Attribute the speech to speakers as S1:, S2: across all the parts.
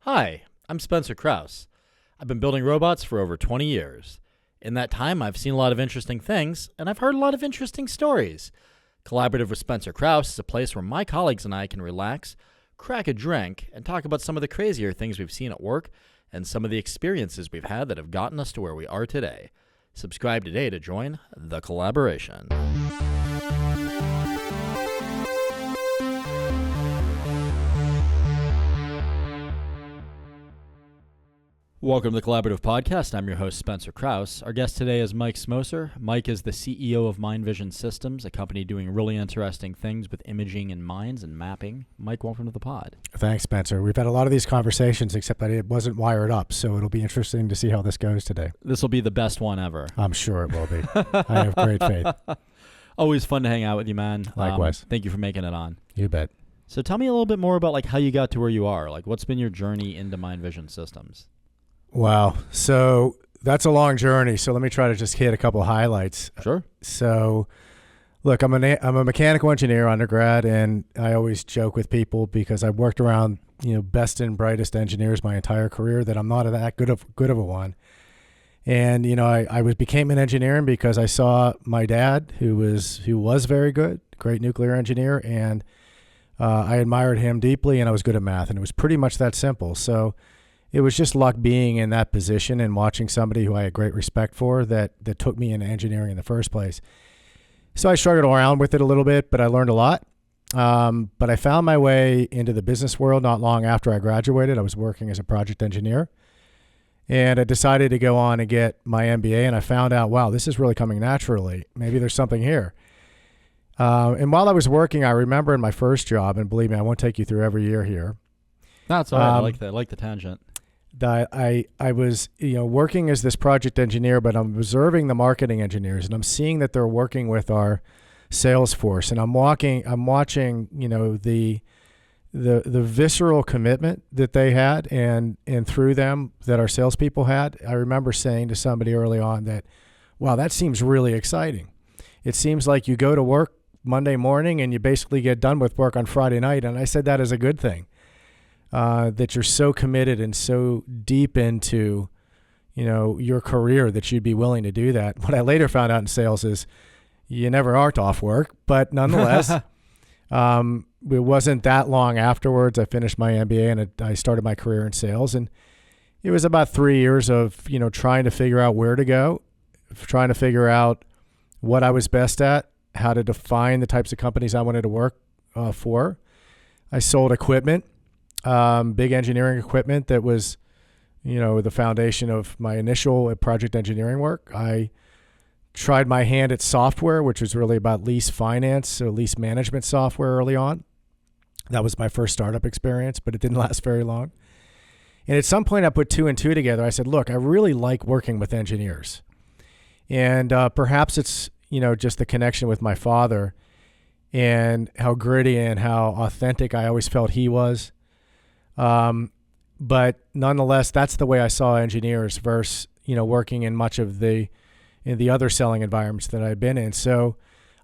S1: Hi, I'm Spencer Krause. I've been building robots for over 20 years. In that time, I've seen a lot of interesting things, and I've heard a lot of interesting stories. Collaborative with Spencer Krause is a place where my colleagues and I can relax, crack a drink, and talk about some of the crazier things we've seen at work and some of the experiences we've had that have gotten us to where we are today. Subscribe today to join the collaboration. Welcome to the Collaborative Podcast. I'm your host, Spencer Krause. Our guest today is Mike Smocer. Mike is the CEO of Mind Vision Systems, a company doing really interesting things with imaging in minds and mapping. Mike, welcome to the pod.
S2: Thanks, Spencer. We've had a lot of these conversations, except that it wasn't wired up, so it'll be interesting to see how this goes today.
S1: This will be the best one ever.
S2: I'm sure it will be. I have great faith.
S1: Always fun to hang out with you, man.
S2: Likewise.
S1: Thank you for making it on.
S2: You bet.
S1: So tell me a little bit more about how you got to where you are. What's been your journey into Mind Vision Systems?
S2: Wow. So that's a long journey. So let me try to just hit a couple of highlights.
S1: Sure.
S2: So look, I'm a mechanical engineer undergrad, and I always joke with people because I've worked around, best and brightest engineers my entire career that I'm not that good of a one. And, I became an engineer because I saw my dad, who was very good, great nuclear engineer, and I admired him deeply, and I was good at math, and it was pretty much that simple. So it was just luck being in that position and watching somebody who I had great respect for that took me into engineering in the first place. So I struggled around with it a little bit, but I learned a lot. But I found my way into the business world not long after I graduated. I was working as a project engineer, and I decided to go on and get my MBA, and I found out, wow, this is really coming naturally. Maybe there's something here. And while I was working, I remember in my first job, and believe me, I won't take you through every year here.
S1: That's all right. I like that. I like the tangent.
S2: I was working as this project engineer, but I'm observing the marketing engineers, and I'm seeing that they're working with our sales force, and I'm watching the visceral commitment that they had, and through them that our salespeople had. I remember saying to somebody early on that, wow, that seems really exciting. It seems like you go to work Monday morning and you basically get done with work on Friday night, and I said that is a good thing. That you're so committed and so deep into, your career that you'd be willing to do that. What I later found out in sales is you never are off work, but nonetheless, it wasn't that long afterwards. I finished my MBA and I started my career in sales, and it was about 3 years of, trying to figure out where to go, trying to figure out what I was best at, how to define the types of companies I wanted to work for. I sold equipment. Big engineering equipment that was, the foundation of my initial project engineering work. I tried my hand at software, which was really about lease finance or lease management software early on. That was my first startup experience, but it didn't last very long. And at some point I put two and two together. I said, look, I really like working with engineers. And perhaps it's, just the connection with my father and how gritty and how authentic I always felt he was. But nonetheless, that's the way I saw engineers versus, working in much of in the other selling environments that I've been in. So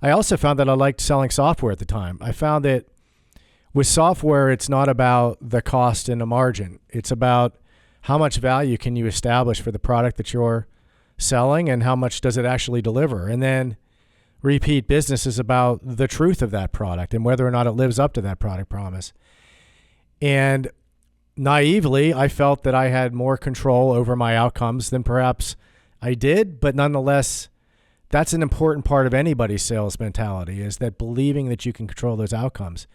S2: I also found that I liked selling software at the time. I found that with software, it's not about the cost and the margin. It's about how much value can you establish for the product that you're selling and how much does it actually deliver. And then repeat business is about the truth of that product and whether or not it lives up to that product promise. And naively, I felt that I had more control over my outcomes than perhaps I did, but nonetheless, that's an important part of anybody's sales mentality, is that believing that you can control those outcomes.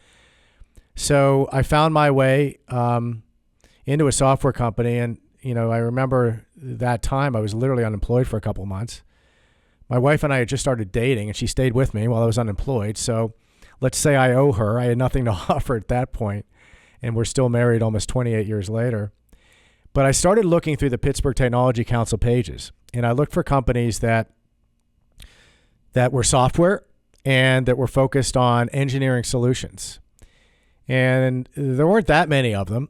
S2: So I found my way into a software company, and I remember that time I was literally unemployed for a couple of months. My wife and I had just started dating, and she stayed with me while I was unemployed. So let's say I owe her. I had nothing to offer at that point. And we're still married almost 28 years later. But I started looking through the Pittsburgh Technology Council pages, and I looked for companies that were software and that were focused on engineering solutions. And there weren't that many of them,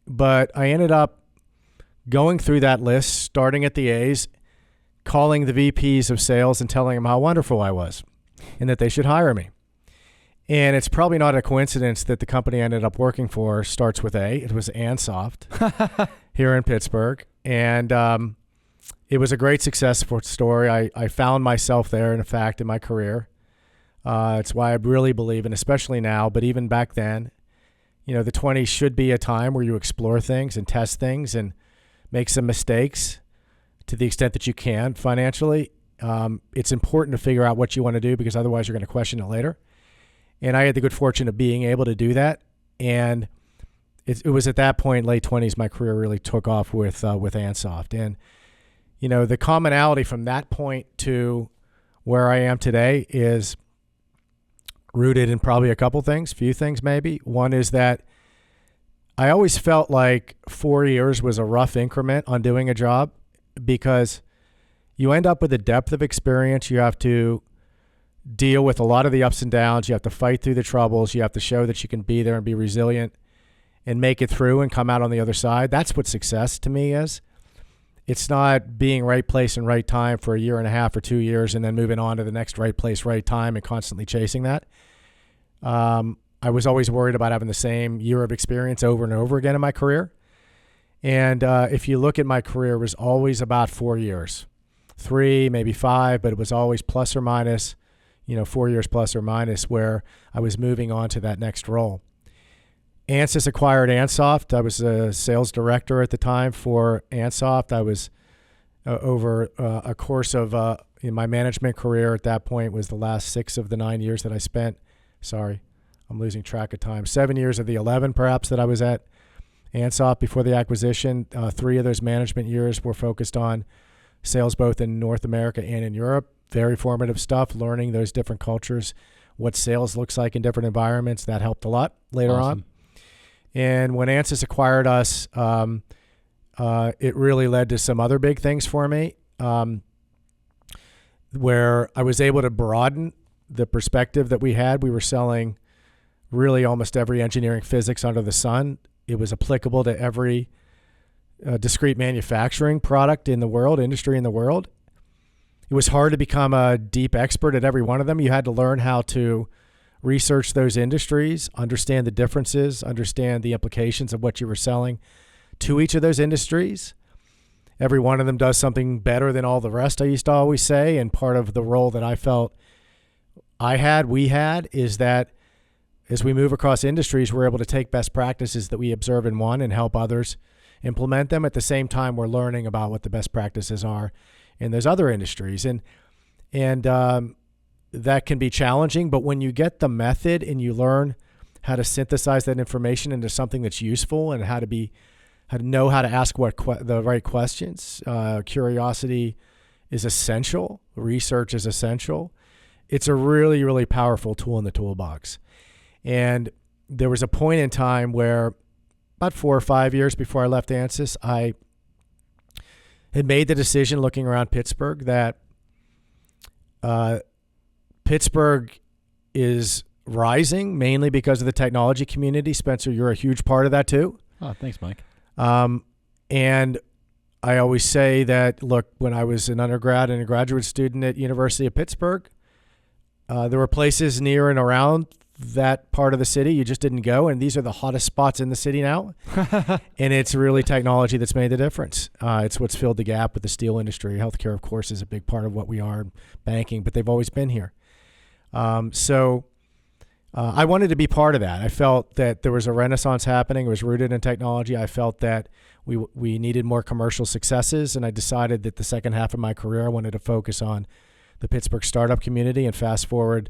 S2: but I ended up going through that list, starting at the A's, calling the VPs of sales and telling them how wonderful I was and that they should hire me. And it's probably not a coincidence that the company I ended up working for starts with A. It was Ansoft here in Pittsburgh. And it was a great success story. I found myself there, in fact, in my career. It's why I really believe, and especially now, but even back then, the 20s should be a time where you explore things and test things and make some mistakes to the extent that you can financially. It's important to figure out what you want to do because otherwise you're going to question it later. And I had the good fortune of being able to do that. And it was at that point, late 20s, my career really took off with Ansoft. And, the commonality from that point to where I am today is rooted in probably a couple things, few things maybe. One is that I always felt like 4 years was a rough increment on doing a job because you end up with a depth of experience. You have to deal with a lot of the ups and downs. You have to fight through the troubles. You have to show that you can be there and be resilient and make it through and come out on the other side. That's what success to me is. It's not being right place and right time for a year and a half or 2 years and then moving on to the next right place, right time and constantly chasing that. I was always worried about having the same year of experience over and over again in my career. And if you look at my career, it was always about 4 years, 3, maybe 5, but it was always plus or minus, 4 years plus or minus where I was moving on to that next role. Ansys acquired Ansoft. I was a sales director at the time for Ansoft. I was over a course of in my management career at that point was the last 6 of the 9 years that I spent. Sorry, I'm losing track of time. 7 years of the 11 perhaps that I was at Ansoft before the acquisition. 3 of those management years were focused on sales both in North America and in Europe. Very formative stuff, learning those different cultures, what sales looks like in different environments. That helped a lot later on. And when Ansys acquired us, it really led to some other big things for me, where I was able to broaden the perspective that we had. We were selling really almost every engineering physics under the sun. It was applicable to every discrete manufacturing product in the world, industry in the world. It was hard to become a deep expert at every one of them. You had to learn how to research those industries, understand the differences, understand the implications of what you were selling to each of those industries. Every one of them does something better than all the rest, I used to always say. And part of the role that I felt we had, is that as we move across industries, we're able to take best practices that we observe in one and help others implement them. At the same time, we're learning about what the best practices are in those other industries. And that can be challenging, but when you get the method and you learn how to synthesize that information into something that's useful and how to know how to ask the right questions, curiosity is essential. Research is essential. It's a really, really powerful tool in the toolbox. And there was a point in time where about 4 or 5 years before I left Ansys, I had made the decision looking around Pittsburgh that Pittsburgh is rising mainly because of the technology community. Spencer, you're a huge part of that too.
S1: Oh, thanks, Mike.
S2: And I always say that, look, when I was an undergrad and a graduate student at University of Pittsburgh, there were places near and around that part of the city you just didn't go, and these are the hottest spots in the city now. And it's really technology that's made the difference. It's what's filled the gap with the steel industry. Healthcare, of course, is a big part of what we are, banking, but they've always been here. So I wanted to be part of that. I felt that there was a renaissance happening. It was rooted in technology. I felt that we needed more commercial successes, and I decided that the second half of my career I wanted to focus on the Pittsburgh startup community. And fast forward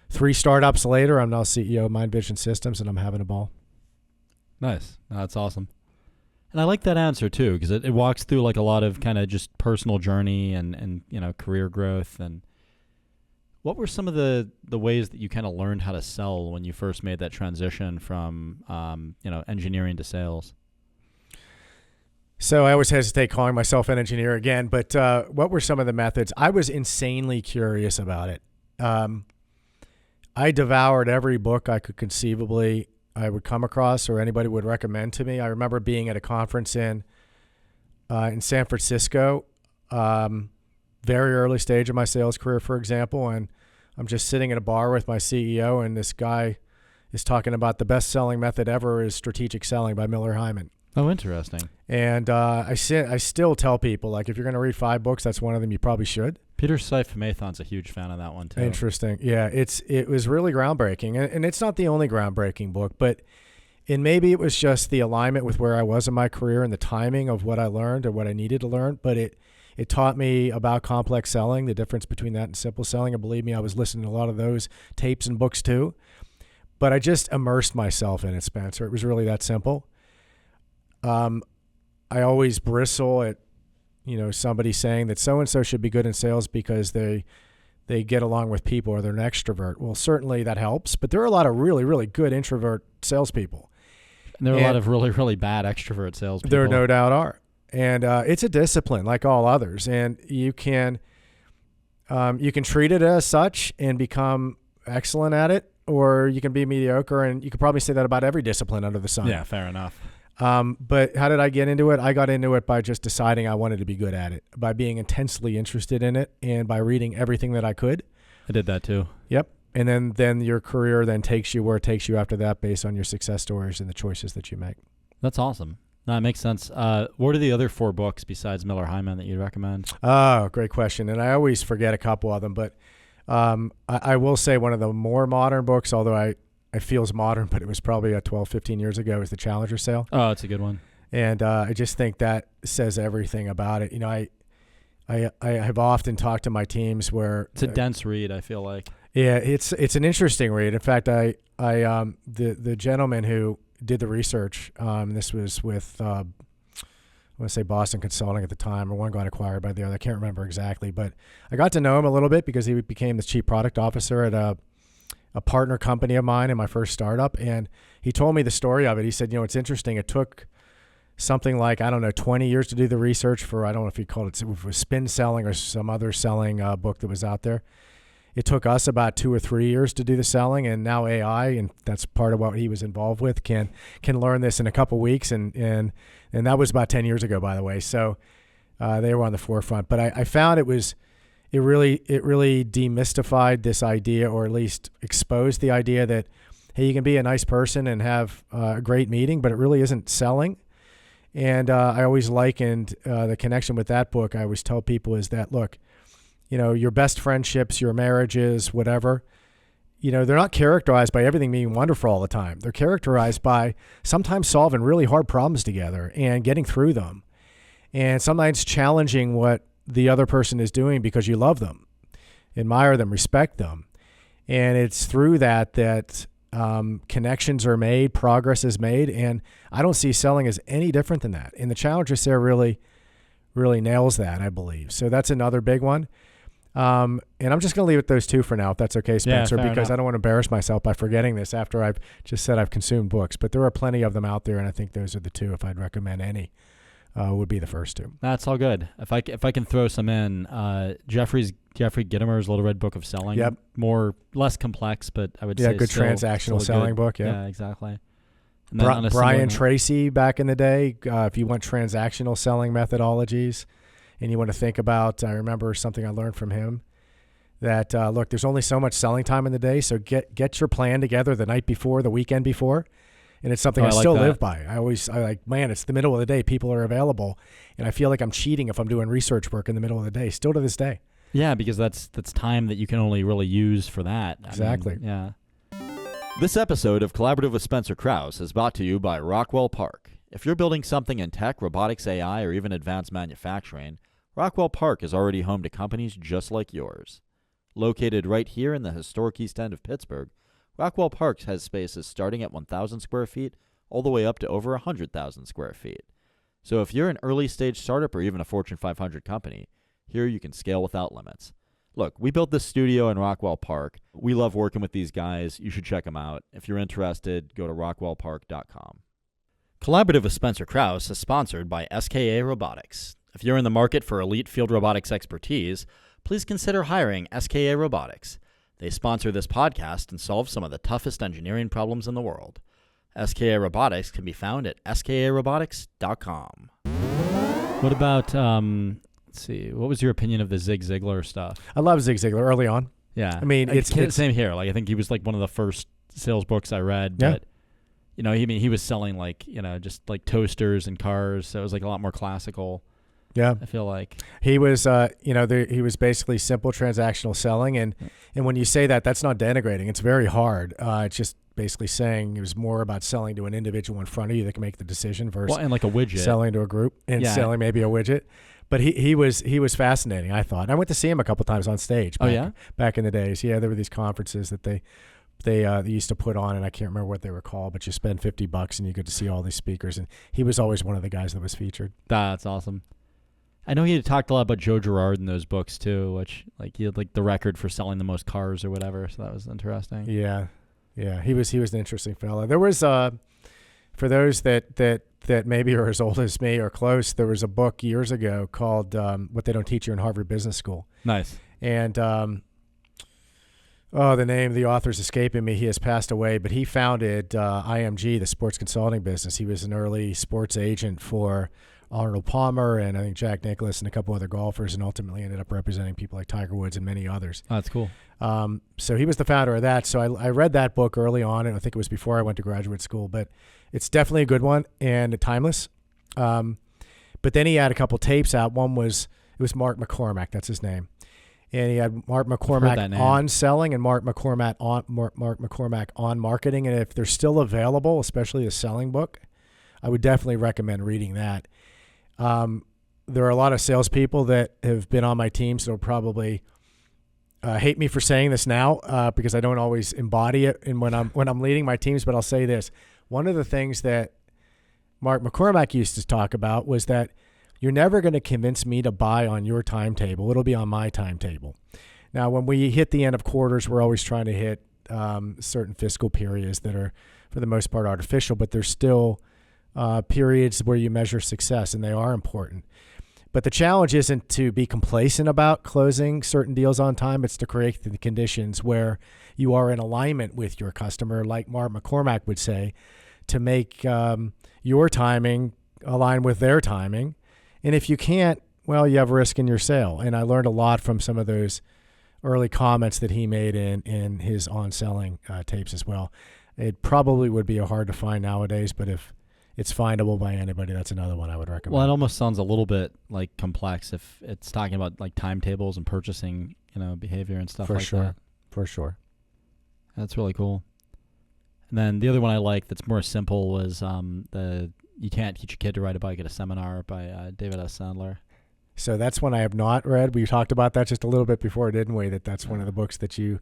S2: 3 startups later, I'm now CEO of Mind Vision Systems, and I'm having a ball.
S1: Nice. No, that's awesome. And I like that answer too, because it walks through like a lot of kind of just personal journey and career growth. And what were some of the ways that you kind of learned how to sell when you first made that transition from engineering to sales?
S2: So I always hesitate calling myself an engineer again, but what were some of the methods? I was insanely curious about it. I devoured every book I could conceivably I would come across or anybody would recommend to me. I remember being at a conference in San Francisco, very early stage of my sales career, for example, and I'm just sitting at a bar with my CEO, and this guy is talking about the best selling method ever is strategic selling by Miller Hyman.
S1: Oh, interesting.
S2: And I still tell people, like, if you're going to read 5 books, that's one of them you probably should.
S1: Peter Seife-Mathon's a huge fan of that one, too.
S2: Interesting. Yeah, it was really groundbreaking. And it's not the only groundbreaking book, but maybe it was just the alignment with where I was in my career and the timing of what I learned or what I needed to learn. But it taught me about complex selling, the difference between that and simple selling. And believe me, I was listening to a lot of those tapes and books, too. But I just immersed myself in it, Spencer. It was really that simple. I always bristle at, somebody saying that so-and-so should be good in sales because they get along with people or they're an extrovert. Well, certainly that helps, but there are a lot of really, really good introvert salespeople.
S1: And there are a lot of really, really bad extrovert salespeople.
S2: There no doubt are. And it's a discipline like all others. And you can treat it as such and become excellent at it, or you can be mediocre, and you could probably say that about every discipline under the sun.
S1: Yeah, fair enough.
S2: But how did I get into it? I got into it by just deciding I wanted to be good at it, by being intensely interested in it, and by reading everything that I could.
S1: I did that too.
S2: Yep. And then your career then takes you where it takes you after that based on your success stories and the choices that you make. That's
S1: awesome. No, it makes sense. What are the other 4 books besides Miller Hyman that you'd recommend?
S2: Oh, great question. And I always forget a couple of them, but I will say one of the more modern books, although it feels modern, but it was probably 12, 15 years ago, is The Challenger Sale.
S1: Oh, that's a good one.
S2: And I just think that says everything about it. I have often talked to my teams where
S1: it's a dense read, I feel like.
S2: Yeah, it's an interesting read. In fact, the gentleman who did the research, this was with I want to say Boston Consulting at the time, or one got acquired by the other. I can't remember exactly, but I got to know him a little bit because he became the chief product officer at a partner company of mine in my first startup. And he told me the story of it. He said, it's interesting. It took something like, 20 years to do the research for, I don't know if he called it spin selling or some other selling book that was out there. It took us about 2 or 3 years to do the selling, and now AI, and that's part of what he was involved with, can learn this in a couple weeks, and that was about 10 years ago, by the way. So they were on the forefront. But I found it really demystified this idea, or at least exposed the idea that, hey, you can be a nice person and have a great meeting, but it really isn't selling. And I always likened the connection with that book. I always tell people is that, look, your best friendships, your marriages, whatever, they're not characterized by everything being wonderful all the time. They're characterized by sometimes solving really hard problems together and getting through them, and sometimes challenging what the other person is doing because you love them, admire them, respect them. And it's through that connections are made, progress is made, and I don't see selling as any different than that. And the Challenger Sale really, really nails that, I believe. So that's another big one. And I'm just going to leave it those 2 for now, if that's okay, Spencer, because enough. I don't want to embarrass myself by forgetting this after I've just said I've consumed books. But there are plenty of them out there, and I think those are the 2, if I'd recommend any, would be the first 2.
S1: That's all good. If I can throw some in, Jeffrey Gitomer's Little Red Book of Selling.
S2: Yep.
S1: Less complex, but I would say
S2: good transactional selling book.
S1: Yeah, exactly.
S2: Brian Tracy back in the day, if you want transactional selling methodologies and you want to think about, I remember something I learned from him that, look, there's only so much selling time in the day. So get your plan together the night before, the weekend before. And it's something I still live by. I like, man, it's the middle of the day. People are available. And I feel like I'm cheating if I'm doing research work in the middle of the day, still to this day.
S1: Yeah, because that's time that you can only really use for that.
S2: Exactly.
S1: Yeah. This episode of Collaborative with Spencer Krause is brought to you by Rockwell Park. If you're building something in tech, robotics, AI, or even advanced manufacturing, Rockwell Park is already home to companies just like yours. Located right here in the historic East End of Pittsburgh, Rockwell Park has spaces starting at 1,000 square feet all the way up to over 100,000 square feet. So if you're an early-stage startup or even a Fortune 500 company, here you can scale without limits. Look, we built this studio in Rockwell Park. We love working with these guys. You should check them out. If you're interested, go to rockwellpark.com. Collaborative with Spencer Krause is sponsored by SKA Robotics. If you're in the market for elite field robotics expertise, please consider hiring SKA Robotics. They sponsor this podcast and solve some of the toughest engineering problems in the world. SKA Robotics can be found at skarobotics.com. What was your opinion of the Zig Ziglar stuff?
S2: I love Zig Ziglar early on.
S1: Yeah.
S2: I mean, it's
S1: same here. Like, I think he was like one of the first sales books I read.
S2: Yeah.
S1: But, he was selling like, just like toasters and cars. So it was like a lot more classical.
S2: Yeah.
S1: I feel like
S2: he was, he was basically simple transactional selling. And when you say that, that's not denigrating. It's very hard. It's just basically saying it was more about selling to an individual in front of you that can make the decision versus
S1: and like a widget.
S2: selling to a group and selling maybe a widget. But he was fascinating, I thought. I went to see him a couple times on stage. Back in the days. Yeah, there were these conferences that they used to put on, and I can't remember what they were called, but you spend $50 and you get to see all these speakers, and he was always one of the guys that was featured.
S1: That's awesome. I know he had talked a lot about Joe Girard in those books too, which like he had like the record for selling the most cars or whatever, so that was interesting.
S2: Yeah. He was an interesting fellow. There was for those that maybe are as old as me or close, there was a book years ago called What They Don't Teach You in Harvard Business School.
S1: Nice.
S2: And the name of the author's escaping me. He has passed away, but he founded IMG, the sports consulting business. He was an early sports agent for Arnold Palmer and I think Jack Nicklaus and a couple other golfers, and ultimately ended up representing people like Tiger Woods and many others.
S1: Oh, that's cool.
S2: So he was the founder of that. So I read that book early on, and I think it was before I went to graduate school, but it's definitely a good one and timeless. But then he had a couple tapes out. It was Mark McCormack. That's his name. And he had Mark McCormack on selling and Mark McCormack on marketing. And if they're still available, especially the selling book, I would definitely recommend reading that. There are a lot of salespeople that have been on my teams that will probably hate me for saying this now because I don't always embody it when I'm leading my teams. But I'll say this: one of the things that Mark McCormack used to talk about was that you're never going to convince me to buy on your timetable. It'll be on my timetable. Now, when we hit the end of quarters, we're always trying to hit certain fiscal periods that are, for the most part, artificial, but there's still periods where you measure success, and they are important. But the challenge isn't to be complacent about closing certain deals on time. It's to create the conditions where you are in alignment with your customer, like Mark McCormack would say, to make your timing align with their timing. And if you can't, well, you have risk in your sale. And I learned a lot from some of those early comments that he made in his on-selling tapes as well. It probably would be hard to find nowadays, but if it's findable by anybody, that's another one I would recommend.
S1: Well, it almost sounds a little bit like complex if it's talking about like timetables and purchasing, behavior and stuff like that.
S2: For sure.
S1: That's really cool. And then the other one I like that's more simple was the You Can't Teach a Kid to Ride a Bike at a Seminar by David S. Sandler.
S2: So that's one I have not read. We talked about that just a little bit before, didn't we? That's one of the books that you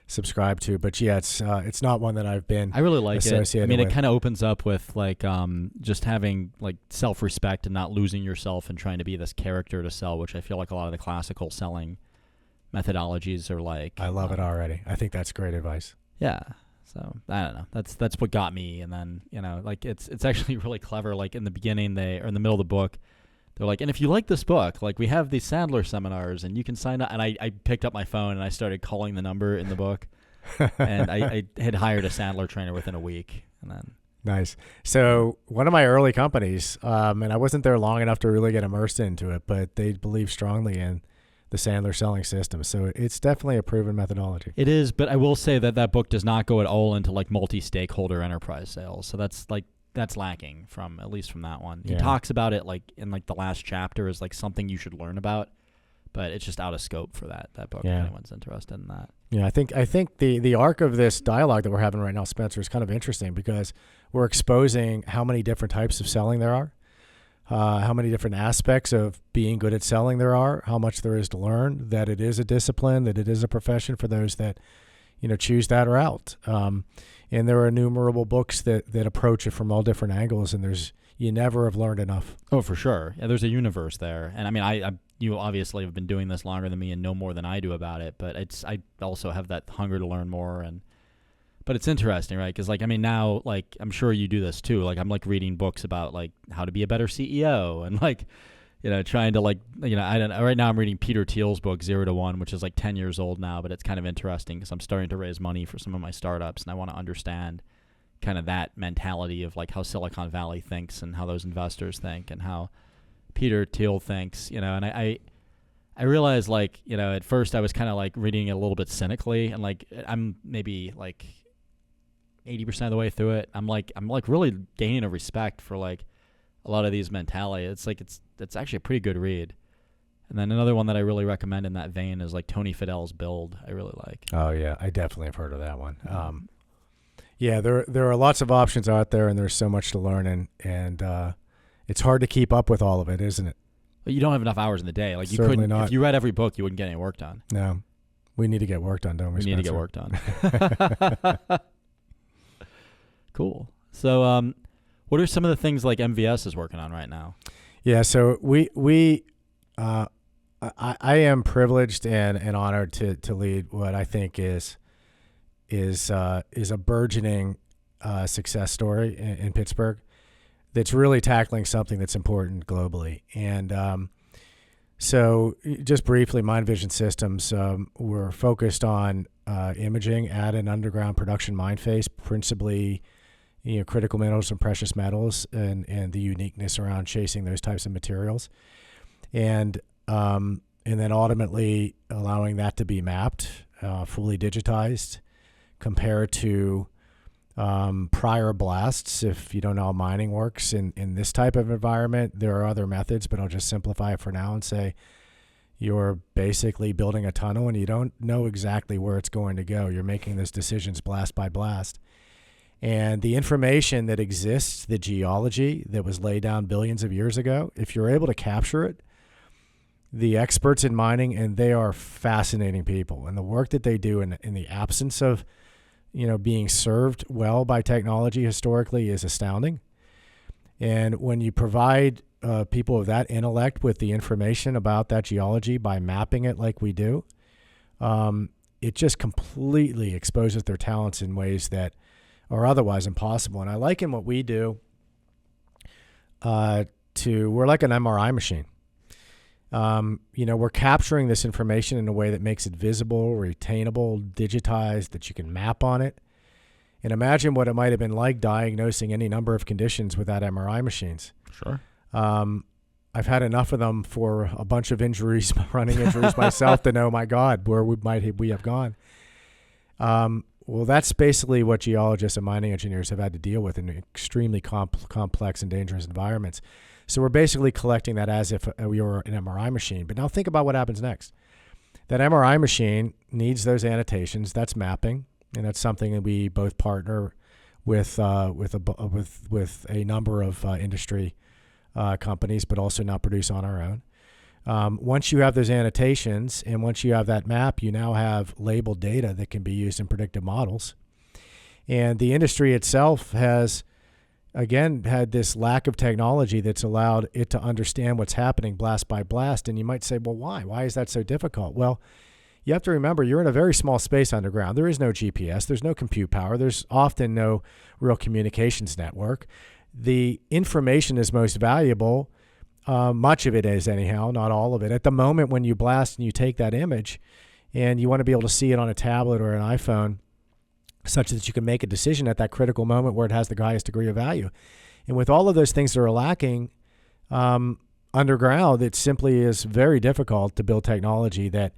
S2: subscribe to. But yeah, it's not one that I've been
S1: I really like it. I mean,
S2: with.
S1: It kind of opens up with like just having like self-respect and not losing yourself and trying to be this character to sell, which I feel like a lot of the classical selling methodologies are like.
S2: I love it already. I think that's great advice.
S1: Yeah. So I don't know. That's what got me. And then, like it's actually really clever. Like in the beginning, or in the middle of the book, they're like, and if you like this book, like we have these Sandler seminars and you can sign up. And I picked up my phone and I started calling the number in the book. And I had hired a Sandler trainer within a week. And then.
S2: Nice. So one of my early companies, and I wasn't there long enough to really get immersed into it, but they believe strongly in the Sandler selling system. So it's definitely a proven methodology.
S1: It is, but I will say that book does not go at all into like multi-stakeholder enterprise sales. So that's lacking at least from that one. He talks about it like in like the last chapter as like something you should learn about, but it's just out of scope for that book if anyone's interested in that.
S2: Yeah, I think the arc of this dialogue that we're having right now, Spencer, is kind of interesting because we're exposing how many different types of selling there are. How many different aspects of being good at selling there are, how much there is to learn, that it is a discipline, that it is a profession for those that, choose that route. And there are innumerable books that approach it from all different angles, and you never have learned enough.
S1: Oh, for sure. Yeah, there's a universe there. And I mean, you obviously have been doing this longer than me and know more than I do about it, but I also have that hunger to learn more. But it's interesting, right? Because, like, I mean, now, like, I'm sure you do this too. Like, I'm, like, reading books about, like, how to be a better CEO and, like, trying to, like, I don't know. Right now I'm reading Peter Thiel's book, 0 to 1, which is, like, 10 years old now. But it's kind of interesting because I'm starting to raise money for some of my startups. And I want to understand kind of that mentality of, like, how Silicon Valley thinks and how those investors think and how Peter Thiel thinks, And I I realized, like, at first I was kind of like reading it a little bit cynically, and like I'm maybe like 80% of the way through it. I'm like really gaining a respect for like a lot of these mentality. It's like it's actually a pretty good read. And then another one that I really recommend in that vein is like Tony Fadell's Build. I really like.
S2: Oh yeah, I definitely have heard of that one. Yeah, there are lots of options out there, and there's so much to learn, and it's hard to keep up with all of it, isn't it?
S1: But you don't have enough hours in the day. Like you
S2: Certainly
S1: couldn't.
S2: not.
S1: If you read every book, you wouldn't get any work done.
S2: No, we need to get work done, don't we?
S1: We need to get work done. Cool. So, what are some of the things like MVS is working on right now?
S2: Yeah, so I am privileged and honored to lead what I think is a burgeoning success story in Pittsburgh that's really tackling something that's important globally. And so just briefly, Mind Vision Systems, we're focused on imaging at an underground production mine face, principally critical minerals and precious metals, and the uniqueness around chasing those types of materials. And then ultimately allowing that to be mapped, fully digitized, compared to prior blasts. If you don't know how mining works in this type of environment, there are other methods, but I'll just simplify it for now and say you're basically building a tunnel and you don't know exactly where it's going to go. You're making those decisions blast by blast. And the information that exists, the geology that was laid down billions of years ago, if you're able to capture it, the experts in mining, and they are fascinating people, and the work that they do in the absence of being served well by technology historically is astounding. And when you provide people of that intellect with the information about that geology by mapping it like we do, it just completely exposes their talents in ways that are otherwise impossible. And I liken what we do we're like an MRI machine. We're capturing this information in a way that makes it visible, retainable, digitized, that you can map on it. And imagine what it might have been like diagnosing any number of conditions without MRI machines.
S1: Sure.
S2: I've had enough of them for a bunch of injuries, running injuries myself, to know, my God, where we have gone. Well, that's basically what geologists and mining engineers have had to deal with in extremely complex and dangerous environments. So we're basically collecting that as if we were an MRI machine. But now think about what happens next. That MRI machine needs those annotations. That's mapping, and that's something that we both partner with a number of industry companies, but also not produce on our own. Once you have those annotations and once you have that map, you now have labeled data that can be used in predictive models. And the industry itself has, again, had this lack of technology that's allowed it to understand what's happening blast by blast. And you might say, well, why? Why is that so difficult? Well, you have to remember, you're in a very small space underground. There is no GPS. There's no compute power. There's often no real communications network. The information is most valuable. Much of it is, anyhow, not all of it. At the moment when you blast and you take that image and you want to be able to see it on a tablet or an iPhone such that you can make a decision at that critical moment where it has the highest degree of value. And with all of those things that are lacking underground, it simply is very difficult to build technology that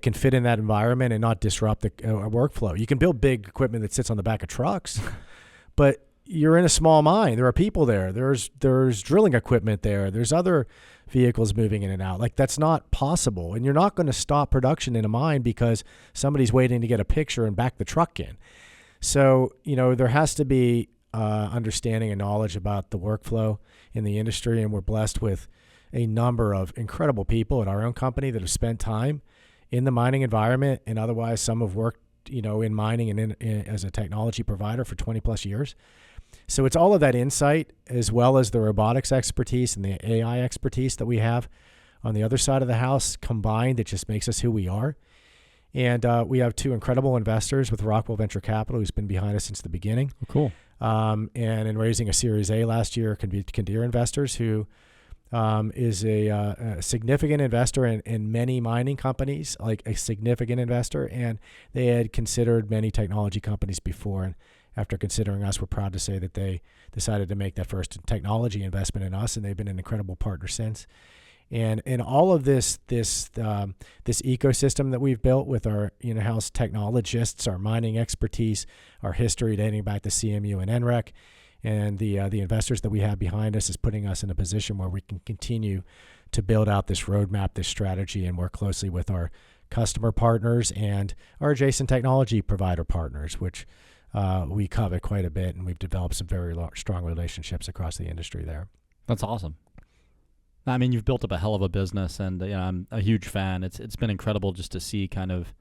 S2: can fit in that environment and not disrupt the workflow. You can build big equipment that sits on the back of trucks, but you're in a small mine. There are people there. There's drilling equipment there. There's other vehicles moving in and out. Like, that's not possible. And you're not going to stop production in a mine because somebody's waiting to get a picture and back the truck in. So, there has to be understanding and knowledge about the workflow in the industry. And we're blessed with a number of incredible people at our own company that have spent time in the mining environment, and otherwise some have worked, in mining and as a technology provider for 20 plus years. So it's all of that insight, as well as the robotics expertise and the AI expertise that we have on the other side of the house combined, that just makes us who we are. And we have two incredible investors with Rockwell Venture Capital, who's been behind us since the beginning.
S1: Oh, cool.
S2: And in raising a Series A last year, Kandir Investors, who is a significant investor in many mining companies, like a significant investor. And they had considered many technology companies before. And after considering us, we're proud to say that they decided to make that first technology investment in us, and they've been an incredible partner since. And all of this ecosystem that we've built with our in-house technologists, our mining expertise, our history dating back to CMU and NREC, and the investors that we have behind us is putting us in a position where we can continue to build out this roadmap, this strategy, and work closely with our customer partners and our adjacent technology provider partners, which we covet quite a bit, and we've developed some very strong relationships across the industry there.
S1: That's awesome. I mean, you've built up a hell of a business, and I'm a huge fan. It's been incredible just to see kind of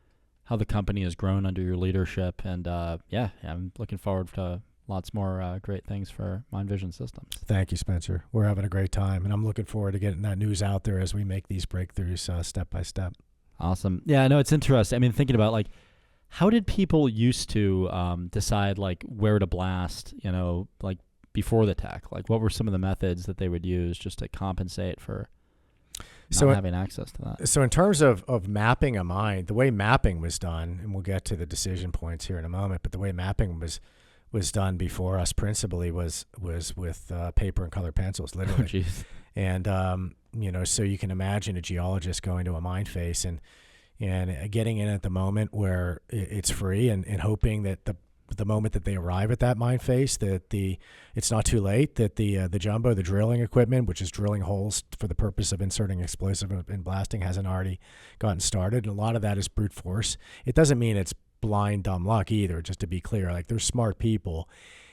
S1: how the company has grown under your leadership, and I'm looking forward to lots more great things for Mind Vision Systems.
S2: Thank you, Spencer. We're having a great time, and I'm looking forward to getting that news out there as we make these breakthroughs step by step.
S1: Awesome. Yeah, I know it's interesting. I mean, thinking about like, how did people used to decide like where to blast, like before the tech? Like what were some of the methods that they would use just to compensate for not having access to that?
S2: So in terms of mapping a mine, the way mapping was done, and we'll get to the decision points here in a moment, but the way mapping was done before us principally was with paper and colored pencils, literally.
S1: Oh, geez.
S2: And, so you can imagine a geologist going to a mine face and getting in at the moment where it's free and hoping that the moment that they arrive at that mine face, that it's not too late, that the jumbo, the drilling equipment, which is drilling holes for the purpose of inserting explosive and blasting, hasn't already gotten started. And a lot of that is brute force. It doesn't mean it's blind dumb luck either, just to be clear. Like, they're smart people,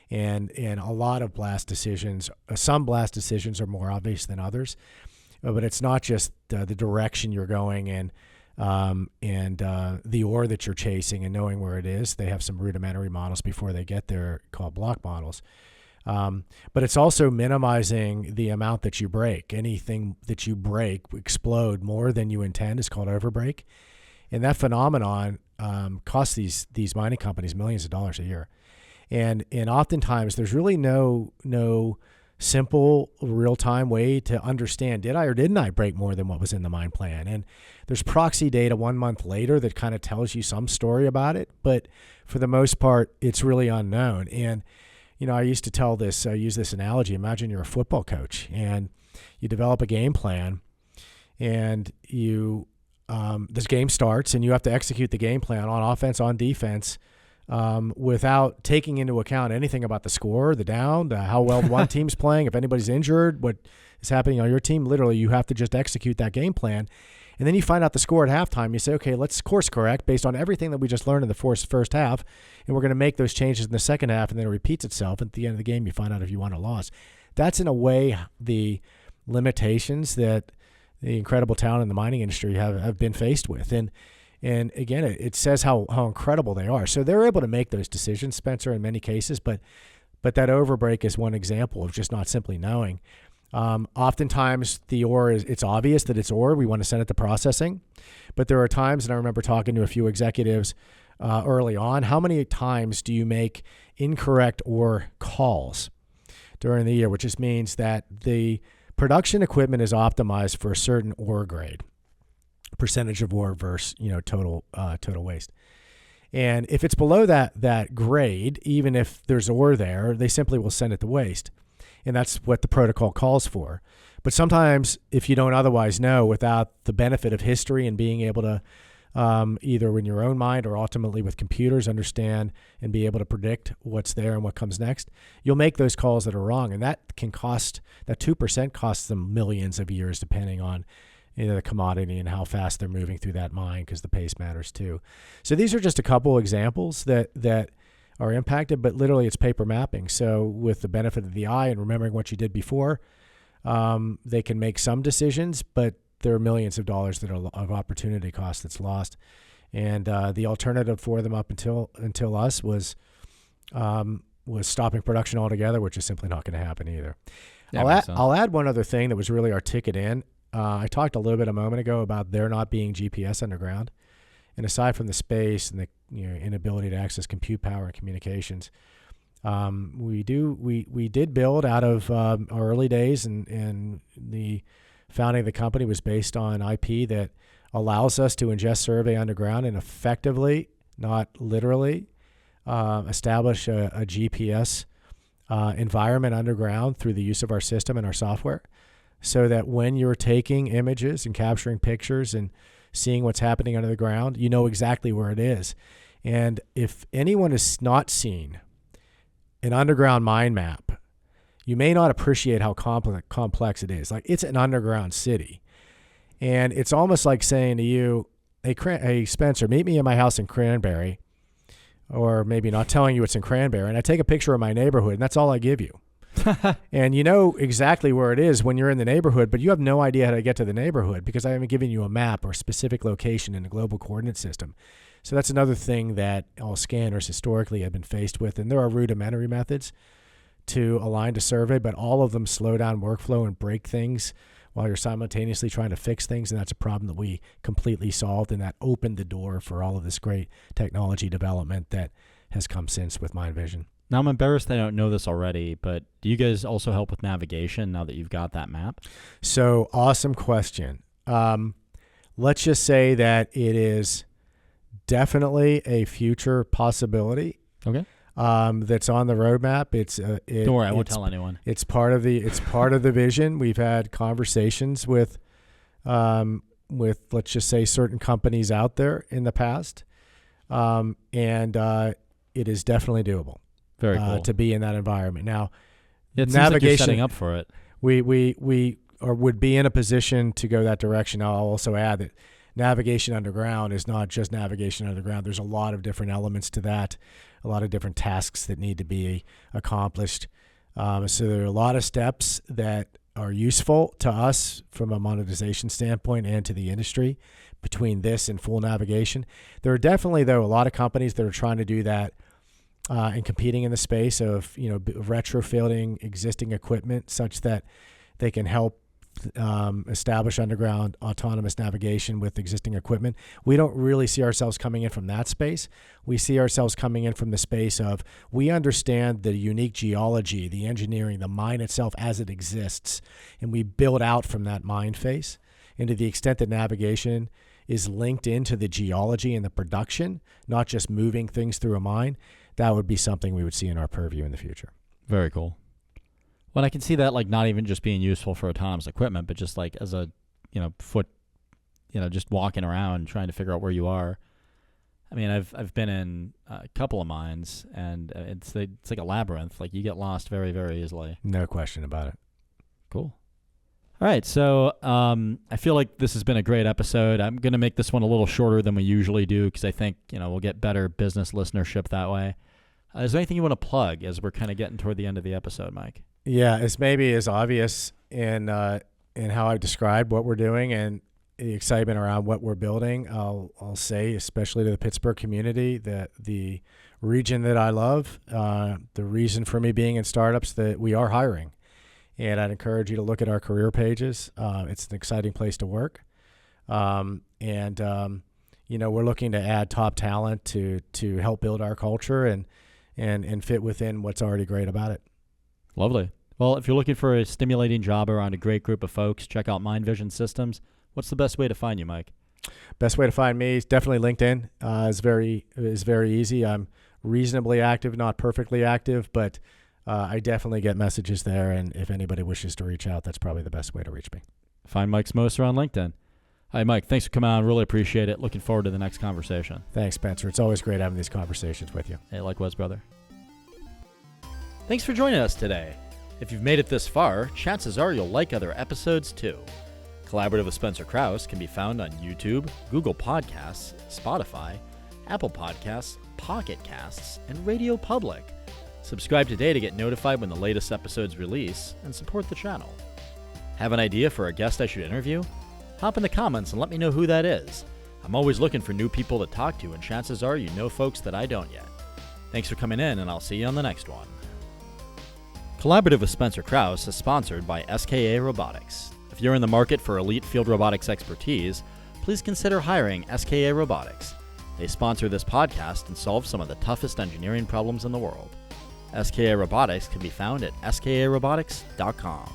S2: and a lot of blast decisions, some blast decisions are more obvious than others, but it's not just the direction you're going in and the ore that you're chasing and knowing where it is. They have some rudimentary models before they get there called block models. But it's also minimizing the amount that you break. Anything that you break, explode more than you intend, is called overbreak. And that phenomenon costs these mining companies millions of dollars a year. And oftentimes there's really no simple real-time way to understand, did I or didn't I break more than what was in the mine plan? And there's proxy data 1 month later that kind of tells you some story about it, but for the most part, it's really unknown. And I used to use this analogy. Imagine you're a football coach and you develop a game plan, and this game starts and you have to execute the game plan on offense, on defense, without taking into account anything about the score, the down, how well one team's playing, if anybody's injured, what is happening on your team. Literally, you have to just execute that game plan. And then you find out the score at halftime. You say, okay, let's course correct based on everything that we just learned in the first half, and we're going to make those changes in the second half, and then it repeats itself. At the end of the game, you find out if you won or lost. That's, in a way, the limitations that the incredible talent in the mining industry have been faced with. And again, it says how incredible they are. So they're able to make those decisions, Spencer, in many cases, but that overbreak is one example of just not simply knowing. Oftentimes the ore it's obvious that it's ore. We want to send it to processing, but there are times, and I remember talking to a few executives early on, how many times do you make incorrect ore calls during the year, which just means that the production equipment is optimized for a certain ore grade, percentage of ore versus total waste. And if it's below that grade, even if there's ore there, they simply will send it to waste. And that's what the protocol calls for. But sometimes, if you don't otherwise know, without the benefit of history and being able to either in your own mind or ultimately with computers understand and be able to predict what's there and what comes next, you'll make those calls that are wrong. And that 2% costs them millions of years, depending on the commodity and how fast they're moving through that mine, because the pace matters too. So these are just a couple examples that are impacted, but literally it's paper mapping. So with the benefit of the eye and remembering what you did before, they can make some decisions, but there are millions of dollars of opportunity cost that's lost. And the alternative for them up until us was stopping production altogether, which is simply not going to happen either. I'll add one other thing that was really our ticket in. I talked a little bit a moment ago about there not being GPS underground. And aside from the space and the inability to access compute power and communications, we did build out of our early days, and the founding of the company was based on IP that allows us to ingest survey underground and effectively, not literally, establish a GPS environment underground through the use of our system and our software. so that when you're taking images and capturing pictures and seeing what's happening under the ground, you know exactly where it is. And if anyone has not seen an underground mine map, you may not appreciate how complex it is. Like, it's an underground city. And it's almost like saying to you, hey, Spencer, meet me at my house in Cranberry, or maybe not telling you it's in Cranberry, and I take a picture of my neighborhood, and that's all I give you. And you know exactly where it is when you're in the neighborhood, but you have no idea how to get to the neighborhood because I haven't given you a map or a specific location in the global coordinate system. So that's another thing that all scanners historically have been faced with, and there are rudimentary methods to align to survey, but all of them slow down workflow and break things while you're simultaneously trying to fix things, and that's a problem that we completely solved, and that opened the door for all of this great technology development that has come since with Mind Vision.
S1: Now, I'm embarrassed I don't know this already, but do you guys also help with navigation now that you've got that map?
S2: So, awesome question. Let's just say that it is definitely a future possibility.
S1: Okay.
S2: That's on the roadmap.
S1: Don't worry, I won't tell anyone.
S2: It's part of the vision. We've had conversations with let's just say certain companies out there in the past, and it is definitely doable.
S1: Very cool
S2: to be in that environment. Now,
S1: it seems
S2: navigation,
S1: like you're setting up for it.
S2: We would be in a position to go that direction. I'll also add that navigation underground is not just navigation underground. There's a lot of different elements to that, a lot of different tasks that need to be accomplished. So there are a lot of steps that are useful to us from a monetization standpoint and to the industry between this and full navigation. There are definitely, though, a lot of companies that are trying to do that and competing in the space of retrofitting existing equipment such that they can help establish underground autonomous navigation with existing equipment. We don't really see ourselves coming in from that space. We see ourselves coming in from the space of we understand the unique geology, the engineering, the mine itself as it exists, and we build out from that mine face. And to the extent that navigation is linked into the geology and the production, not just moving things through a mine, that would be something we would see in our purview in the future.
S1: Very cool. Well, I can see that, like, not even just being useful for autonomous equipment, but just like as a, foot, just walking around trying to figure out where you are. I mean, I've been in a couple of mines, and it's like a labyrinth. Like, you get lost very, very easily.
S2: No question about it.
S1: Cool. All right, so I feel like this has been a great episode. I'm going to make this one a little shorter than we usually do because I think, we'll get better business listenership that way. Is there anything you want to plug as we're kind of getting toward the end of the episode, Mike?
S2: Yeah, it's maybe as obvious in how I described what we're doing and the excitement around what we're building. I'll say, especially to the Pittsburgh community, that the region that I love, the reason for me being in startups, that we are hiring. And I'd encourage you to look at our career pages. It's an exciting place to work. We're looking to add top talent to help build our culture and fit within what's already great about it.
S1: Lovely. Well, if you're looking for a stimulating job around a great group of folks, check out Mind Vision Systems. What's the best way to find you, Mike?
S2: Best way to find me is definitely LinkedIn. Is very easy. I'm reasonably active, not perfectly active, but I definitely get messages there, and if anybody wishes to reach out, that's probably the best way to reach me.
S1: Find Mike Smocer on LinkedIn. Hi, Mike. Thanks for coming on. Really appreciate it. Looking forward to the next conversation.
S2: Thanks, Spencer. It's always great having these conversations with you.
S1: Hey, likewise, brother. Thanks for joining us today. If you've made it this far, chances are you'll like other episodes too. Collaborative with Spencer Krause can be found on YouTube, Google Podcasts, Spotify, Apple Podcasts, Pocket Casts, and Radio Public. Subscribe today to get notified when the latest episodes release and support the channel. Have an idea for a guest I should interview? Hop in the comments and let me know who that is. I'm always looking for new people to talk to, and chances are you know folks that I don't yet. Thanks for coming in, and I'll see you on the next one. Collaborative with Spencer Krause is sponsored by SKA Robotics. If you're in the market for elite field robotics expertise, please consider hiring SKA Robotics. They sponsor this podcast and solve some of the toughest engineering problems in the world. SKA Robotics can be found at skarobotics.com.